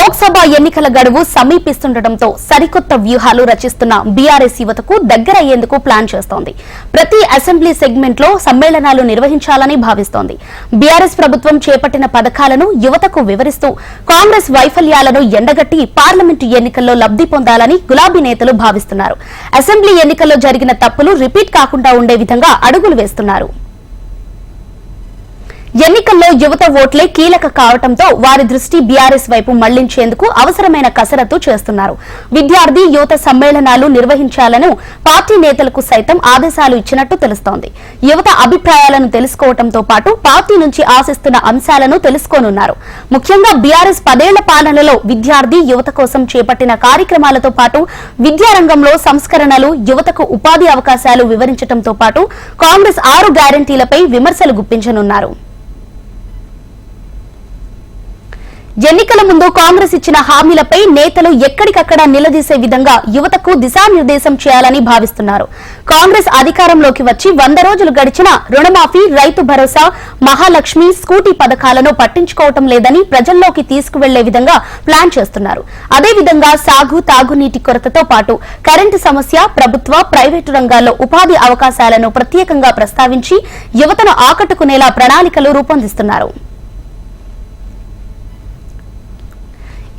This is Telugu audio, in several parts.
లోక్సభ ఎన్నికల గడువు సమీపిస్తుండటంతో సరికొత్త వ్యూహాలు రచిస్తున్న బీఆర్ఎస్ యువతకు దగ్గరయ్యేందుకు ప్లాన్ చేస్తోంది. ప్రతి అసెంబ్లీ సెగ్మెంట్ లో సమ్మేళనాలు నిర్వహించాలని భావిస్తోంది. బీఆర్ఎస్ ప్రభుత్వం చేపట్టిన పథకాలను యువతకు వివరిస్తూ కాంగ్రెస్ వైఫల్యాలను ఎండగట్టి పార్లమెంటు ఎన్నికల్లో లబ్ది పొందాలని గులాబీ నేతలు భావిస్తున్నారు. అసెంబ్లీ ఎన్నికల్లో జరిగిన తప్పులు రిపీట్ కాకుండా ఉండే విధంగా అడుగులు వేస్తున్నారు. ఎన్నికల్లో యువత ఓట్లే కీలక కావడంతో వారి దృష్టి బీఆర్ఎస్ వైపు మళ్లించేందుకు అవసరమైన కసరత్తు చేస్తున్నారు. విద్యార్థి యువత సమ్మేళనాలు నిర్వహించాలను పార్టీ నేతలకు సైతం ఆదేశాలు ఇచ్చినట్టు తెలుస్తోంది. యువత అభిప్రాయాలను తెలుసుకోవడంతో పాటు పార్టీ నుంచి ఆశిస్తున్న అంశాలను తెలుసుకోనున్నారు. ముఖ్యంగా బీఆర్ఎస్ 10 ఏళ్ల పాలనలో విద్యార్థి యువత కోసం చేపట్టిన కార్యక్రమాలతో పాటు విద్యారంగంలో సంస్కరణలు, యువతకు ఉపాధి అవకాశాలు వివరించడంతో పాటు కాంగ్రెస్ 6 గ్యారంటీలపై విమర్శలు గుప్పించనున్నారు. ఎన్నికల ముందు కాంగ్రెస్ ఇచ్చిన హామీలపై నేతలు ఎక్కడికక్కడ నిలదీసే విధంగా యువతకు దిశానిర్దేశం చేయాలని భావిస్తున్నారు. కాంగ్రెస్ అధికారంలోకి వచ్చి 100 రోజులు గడిచినా రుణమాఫీ, రైతు భరోసా, మహాలక్ష్మి, స్కూటీ పథకాలను పట్టించుకోవటం లేదని ప్రజల్లోకి తీసుకువెళ్లే విధంగా ప్లాన్ చేస్తున్నారు. అదేవిధంగా సాగు, తాగునీటి కొరతతో పాటు కరెంటు సమస్య, ప్రభుత్వ, ప్రైవేటు రంగాల్లో ఉపాధి అవకాశాలను ప్రత్యేకంగా ప్రస్తావించి యువతను ఆకట్టుకునేలా ప్రణాళికలు రూపొందిస్తున్నారు.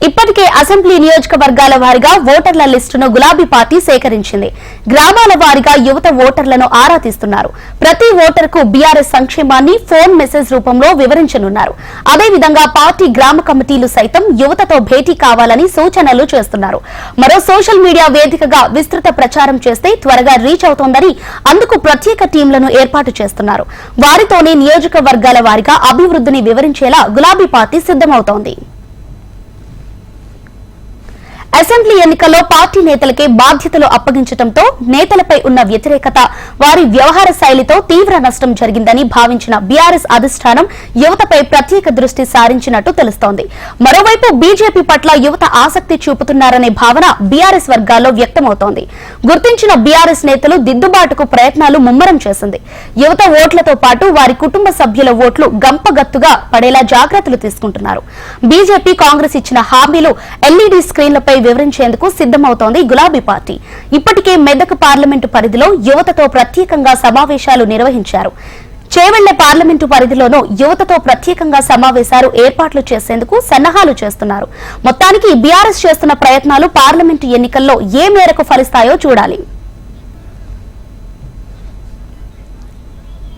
ఇప్పటికే అసెంబ్లీ నియోజకవర్గాల వారీగా ఓటర్ల లిస్టును గులాబీ పార్టీ సేకరించింది. గ్రామాల వారీగా యువత ఓటర్లను ఆరా తీస్తున్నారు. ప్రతి ఓటర్కు బీఆర్ఎస్ సంక్షేమాన్ని ఫోన్ మెసేజ్ రూపంలో వివరించనున్నారు. అదేవిధంగా పార్టీ గ్రామ కమిటీలు సైతం యువతతో భేటీ కావాలని సూచనలు చేస్తున్నారు. మరో సోషల్ మీడియా వేదికగా విస్తృత ప్రచారం చేస్తే త్వరగా రీచ్ అవుతోందని అందుకు ప్రత్యేక టీంలను ఏర్పాటు చేస్తున్నారు. వారితోనే నియోజకవర్గాల వారీగా అభివృద్ధిని వివరించేలా గులాబీ పార్టీ సిద్దమవుతోంది. అసెంబ్లీ ఎన్నికల్లో పార్టీ నేతలకే బాధ్యతలు అప్పగించడంతో నేతలపై ఉన్న వ్యతిరేకత, వారి వ్యవహార శైలితో తీవ్ర నష్టం జరిగిందని భావించిన బీఆర్ఎస్ అధిష్టానం యువతపై ప్రత్యేక దృష్టి సారించినట్టు తెలుస్తోంది. మరోవైపు బీజేపీ పట్ల యువత ఆసక్తి చూపుతున్నారనే భావన బీఆర్ఎస్ వర్గాల్లో వ్యక్తమవుతోంది. గుర్తించిన బీఆర్ఎస్ నేతలు దిద్దుబాటుకు ప్రయత్నాలు ముమ్మరం చేసింది. యువత ఓట్లతో పాటు వారి కుటుంబ సభ్యుల ఓట్లు గంపగత్తుగా పడేలా జాగ్రత్తలు తీసుకుంటున్నారు. బీజేపీ, కాంగ్రెస్ ఇచ్చిన హామీలు ఎల్ఈడీ స్క్రీన్లపై వివరించేందుకు సిద్దమవుతోంది గులాబీ పార్టీ. ఇప్పటికే మెదక్ పార్లమెంటు పరిధిలో యువతతో ప్రత్యేకంగా సమావేశాలు నిర్వహించారు. చేవెళ్ల పార్లమెంటు పరిధిలోనూ యువతతో ప్రత్యేకంగా సమావేశాలు ఏర్పాట్లు చేసేందుకు సన్నాహాలు చేస్తున్నారు. మొత్తానికి బీఆర్ఎస్ చేస్తున్న ప్రయత్నాలు పార్లమెంటు ఎన్నికల్లో ఏ మేరకు ఫలిస్తాయో చూడాలి.